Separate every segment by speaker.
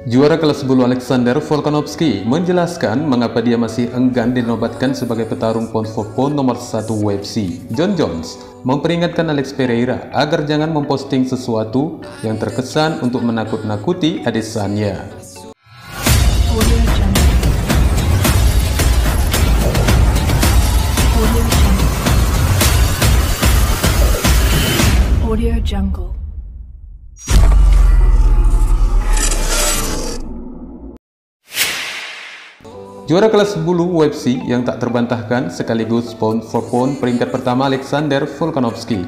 Speaker 1: Juara kelas bulu Alexander Volkanovski menjelaskan mengapa dia masih enggan dinobatkan sebagai petarung pound for pound nomor 1 UFC. Jon Jones memperingatkan Alex Pereira agar jangan memposting sesuatu yang terkesan untuk menakut-nakuti Adesanya.
Speaker 2: Audio Jungle.
Speaker 1: Juara kelas bulu UFC yang tak terbantahkan sekaligus pound for pound peringkat pertama Alexander Volkanovski.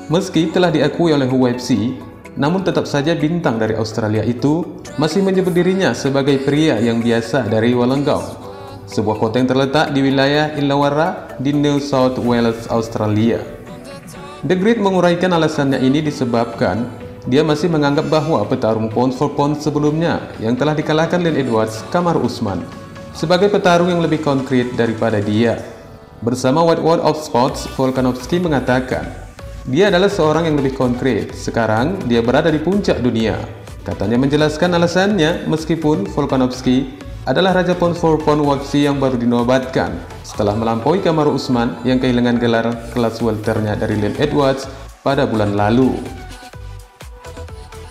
Speaker 1: Meski telah diakui oleh UFC, namun tetap saja bintang dari Australia itu masih menyebut dirinya sebagai pria yang biasa dari Wollongong, sebuah kota yang terletak di wilayah Illawarra di New South Wales, Australia. The Great menguraikan alasannya ini disebabkan dia masih menganggap bahwa petarung pound for pound sebelumnya yang telah dikalahkan Leon Edwards, Kamaru Usman, sebagai petarung yang lebih konkret daripada dia. Bersama White World of Sports, Volkanovski mengatakan, dia adalah seorang yang lebih konkret. Sekarang dia berada di puncak dunia. Katanya menjelaskan alasannya meskipun Volkanovski adalah raja pound for pound UFC yang baru dinobatkan setelah melampaui Kamaru Usman yang kehilangan gelar kelas welternya dari Leon Edwards pada bulan lalu.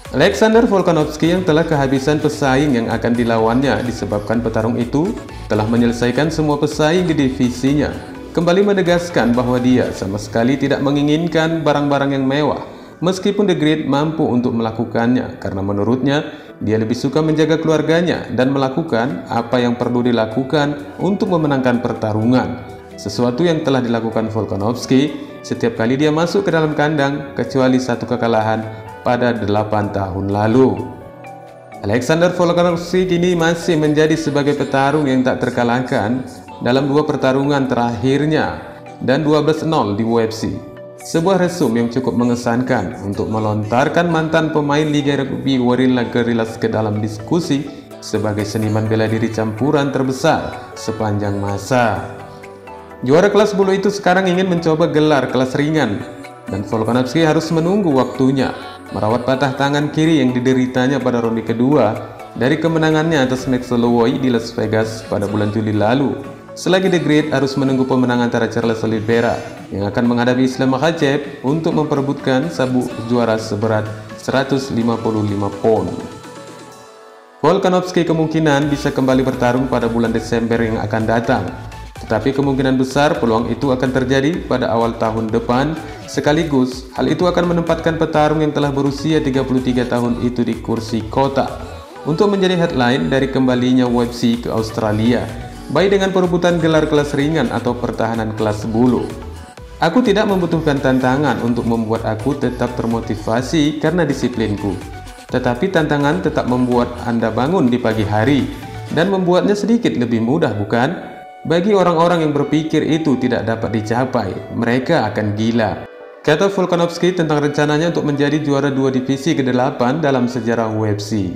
Speaker 1: Alexander Volkanovski yang telah kehabisan pesaing yang akan dilawannya disebabkan petarung itu telah menyelesaikan semua pesaing di divisinya, kembali menegaskan bahwa dia sama sekali tidak menginginkan barang-barang yang mewah, meskipun The Great mampu untuk melakukannya karena menurutnya dia lebih suka menjaga keluarganya dan melakukan apa yang perlu dilakukan untuk memenangkan pertarungan, sesuatu yang telah dilakukan Volkanovski setiap kali dia masuk ke dalam kandang kecuali satu kekalahan pada 8 tahun lalu. Alexander Volkanovski kini masih menjadi sebagai petarung yang tak terkalahkan dalam 2 pertarungan terakhirnya dan 12-0 di UFC. Sebuah resum yang cukup mengesankan untuk melontarkan mantan pemain Liga Rugby Guerrillas ke dalam diskusi sebagai seniman bela diri campuran terbesar sepanjang masa. Juara kelas bulu itu sekarang ingin mencoba gelar kelas ringan dan Volkanovski harus menunggu waktunya merawat patah tangan kiri yang dideritanya pada ronde kedua dari kemenangannya atas Max Holloway di Las Vegas pada bulan Juli lalu. Selagi The Great harus menunggu pemenang antara Charles Oliveira yang akan menghadapi Islam Makhachev untuk memperebutkan sabuk juara seberat 155 pound. Volkanovski kemungkinan bisa kembali bertarung pada bulan Desember yang akan datang, tetapi kemungkinan besar peluang itu akan terjadi pada awal tahun depan. Sekaligus, hal itu akan menempatkan petarung yang telah berusia 33 tahun itu di kursi kota untuk menjadi headline dari kembalinya UFC ke Australia, baik dengan perebutan gelar kelas ringan atau pertahanan kelas bulu. Aku tidak membutuhkan tantangan untuk membuat aku tetap termotivasi karena disiplinku, tetapi tantangan tetap membuat Anda bangun di pagi hari dan membuatnya sedikit lebih mudah, bukan? Bagi orang-orang yang berpikir itu tidak dapat dicapai, mereka akan gila, kata Volkanovski tentang rencananya untuk menjadi juara 2 divisi ke-8 dalam sejarah UFC.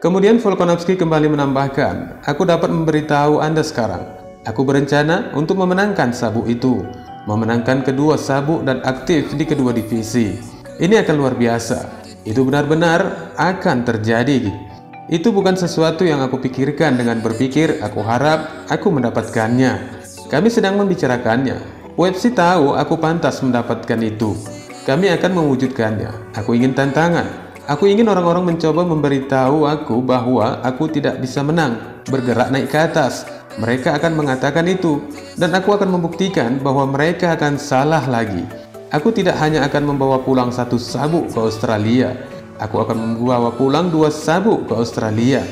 Speaker 1: Kemudian Volkanovski kembali menambahkan, aku dapat memberitahu Anda sekarang, aku berencana untuk memenangkan sabuk itu, memenangkan kedua sabuk dan aktif di kedua divisi. Ini akan luar biasa, itu benar-benar akan terjadi. Itu bukan sesuatu yang aku pikirkan dengan berpikir aku harap aku mendapatkannya. Kami sedang membicarakannya. UFC tahu aku pantas mendapatkan itu. Kami akan mewujudkannya. Aku ingin tantangan. Aku ingin orang-orang mencoba memberitahu aku bahwa aku tidak bisa menang, bergerak naik ke atas. Mereka akan mengatakan itu, dan aku akan membuktikan bahwa mereka akan salah lagi. Aku tidak hanya akan membawa pulang 1 sabuk ke Australia. Aku akan membawa pulang 2 sabuk ke Australia.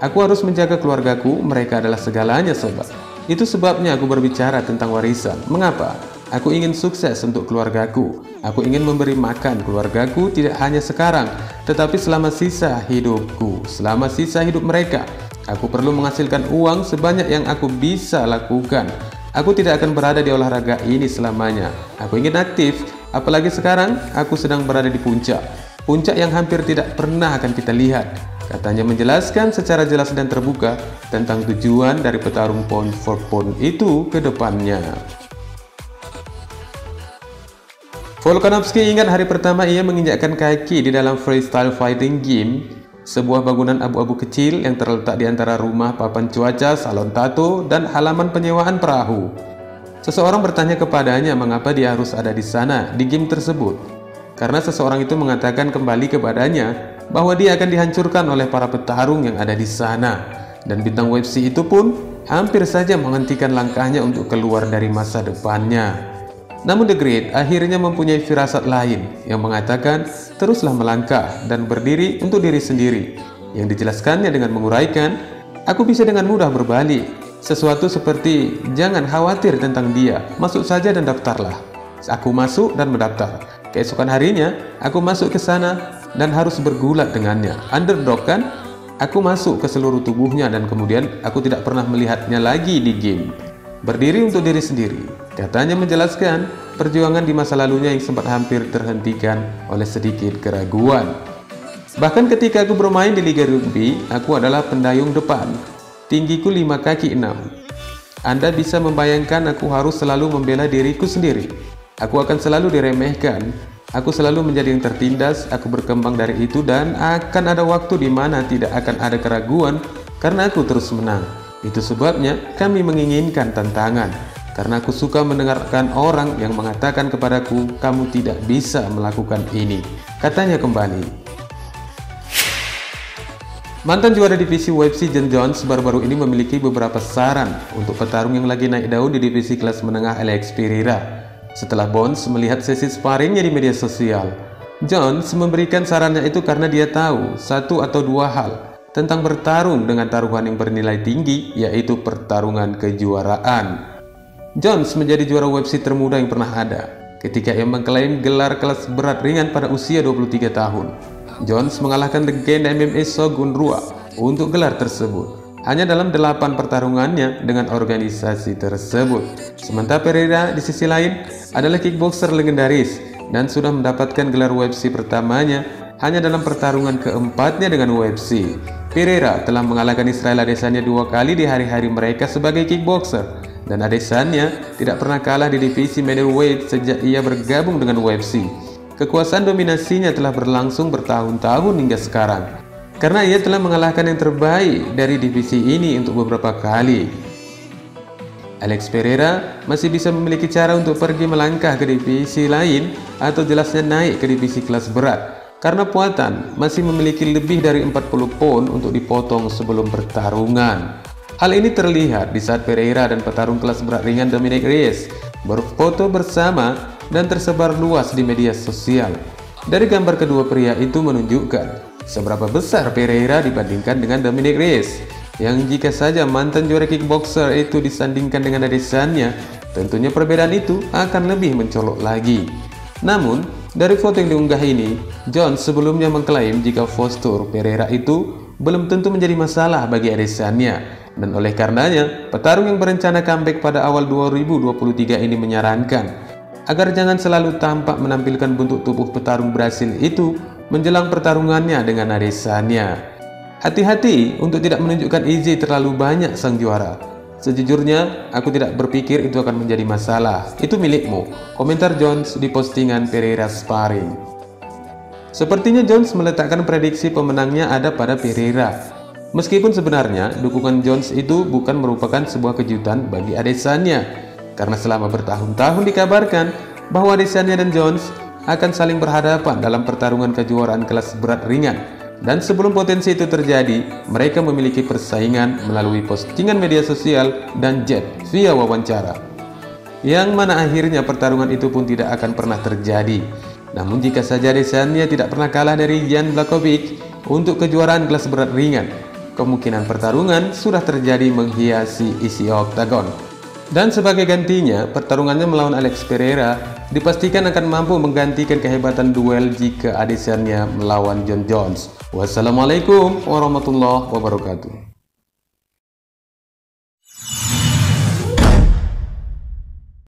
Speaker 1: Aku harus menjaga keluargaku, mereka adalah segalanya, sobat. Itu sebabnya aku berbicara tentang warisan. Mengapa? Aku ingin sukses untuk keluargaku. Aku ingin memberi makan keluargaku tidak hanya sekarang, tetapi selama sisa hidupku, selama sisa hidup mereka. Aku perlu menghasilkan uang sebanyak yang aku bisa lakukan. Aku tidak akan berada di olahraga ini selamanya. Aku ingin aktif, apalagi sekarang aku sedang berada di puncak. Puncak yang hampir tidak pernah akan kita lihat. Katanya menjelaskan secara jelas dan terbuka tentang tujuan dari petarung pound for pound itu ke depannya. Volkanovski ingat hari pertama ia menginjakkan kaki di dalam freestyle fighting game sebuah bangunan abu-abu kecil yang terletak di antara rumah, papan cuaca, salon tato, dan halaman penyewaan perahu. Seseorang bertanya kepadanya mengapa dia harus ada di sana di game tersebut. Karena seseorang itu mengatakan kembali kepadanya bahwa dia akan dihancurkan oleh para petarung yang ada di sana. Dan bintang WebC itu pun hampir saja menghentikan langkahnya untuk keluar dari masa depannya. Namun The Great akhirnya mempunyai firasat lain yang mengatakan teruslah melangkah dan berdiri untuk diri sendiri. Yang dijelaskannya dengan menguraikan, aku bisa dengan mudah berbalik. Sesuatu seperti jangan khawatir tentang dia, masuk saja dan daftarlah. Aku masuk dan mendaftar. Keesokan harinya aku masuk ke sana dan harus bergulat dengannya. Underdog kan? Aku masuk ke seluruh tubuhnya dan kemudian aku tidak pernah melihatnya lagi di game. Berdiri untuk diri sendiri, katanya menjelaskan perjuangan di masa lalunya yang sempat hampir terhentikan oleh sedikit keraguan. Bahkan ketika aku bermain di Liga Rugby, aku adalah pendayung depan. Tinggiku 5 kaki 6. Anda bisa membayangkan aku harus selalu membela diriku sendiri. Aku akan selalu diremehkan. Aku selalu menjadi yang tertindas, aku berkembang dari itu dan akan ada waktu di mana tidak akan ada keraguan karena aku terus menang. Itu sebabnya kami menginginkan tantangan, karena aku suka mendengarkan orang yang mengatakan kepadaku, kamu tidak bisa melakukan ini, katanya kembali. Mantan juara divisi WebC Jon Jones baru-baru ini memiliki beberapa saran untuk petarung yang lagi naik daun di divisi kelas menengah Alex Pereira. Setelah Bones melihat sesi sparringnya di media sosial, Jones memberikan sarannya itu karena dia tahu satu atau dua hal tentang bertarung dengan taruhan yang bernilai tinggi, yaitu pertarungan kejuaraan. Jones menjadi juara WebC termuda yang pernah ada ketika ia mengklaim gelar kelas berat ringan pada usia 23 tahun. Jones mengalahkan legenda MMA Shogun Rua untuk gelar tersebut hanya dalam 8 pertarungannya dengan organisasi tersebut. Sementara Pereira di sisi lain adalah kickboxer legendaris dan sudah mendapatkan gelar WebC pertamanya hanya dalam pertarungan keempatnya dengan WebC. Pereira telah mengalahkan Israel Adesanya 2 kali di hari-hari mereka sebagai kickboxer, dan Adesanya tidak pernah kalah di divisi middleweight sejak ia bergabung dengan WebC. Kekuasaan dominasinya telah berlangsung bertahun-tahun hingga sekarang, karena ia telah mengalahkan yang terbaik dari divisi ini untuk beberapa kali. Alex Pereira masih bisa memiliki cara untuk pergi melangkah ke divisi lain atau jelasnya naik ke divisi kelas berat, karena Puatan masih memiliki lebih dari 40 pound untuk dipotong sebelum pertarungan. Hal ini terlihat di saat Pereira dan petarung kelas berat ringan Dominic Reyes berfoto bersama dan tersebar luas di media sosial. Dari gambar kedua pria itu menunjukkan seberapa besar Pereira dibandingkan dengan Dominic Reyes, yang jika saja mantan juara kickboxer itu disandingkan dengan Adesanya, tentunya perbedaan itu akan lebih mencolok lagi. Namun, dari foto yang diunggah ini, Jones sebelumnya mengklaim jika postur Pereira itu belum tentu menjadi masalah bagi Adesanya, dan oleh karenanya, petarung yang berencana comeback pada awal 2023 ini menyarankan agar jangan selalu tampak menampilkan bentuk tubuh petarung Brasil itu menjelang pertarungannya dengan Adesanya. Hati-hati untuk tidak menunjukkan izin terlalu banyak sang juara. Sejujurnya, aku tidak berpikir itu akan menjadi masalah. Itu milikmu, komentar Jones di postingan Pereira Sparring. Sepertinya Jones meletakkan prediksi pemenangnya ada pada Pereira. Meskipun sebenarnya dukungan Jones itu bukan merupakan sebuah kejutan bagi Adesanya, karena selama bertahun-tahun dikabarkan bahwa Adesanya dan Jones akan saling berhadapan dalam pertarungan kejuaraan kelas berat ringan. Dan sebelum potensi itu terjadi, mereka memiliki persaingan melalui postingan media sosial dan jet via wawancara, yang mana akhirnya pertarungan itu pun tidak akan pernah terjadi. Namun jika saja Adesanya tidak pernah kalah dari Jan Blachowicz untuk kejuaraan kelas berat ringan, kemungkinan pertarungan sudah terjadi menghiasi isi oktagon. Dan sebagai gantinya, pertarungannya melawan Alex Pereira dipastikan akan mampu menggantikan kehebatan duel jika Adesanya melawan Jon Jones. Wassalamualaikum warahmatullahi wabarakatuh.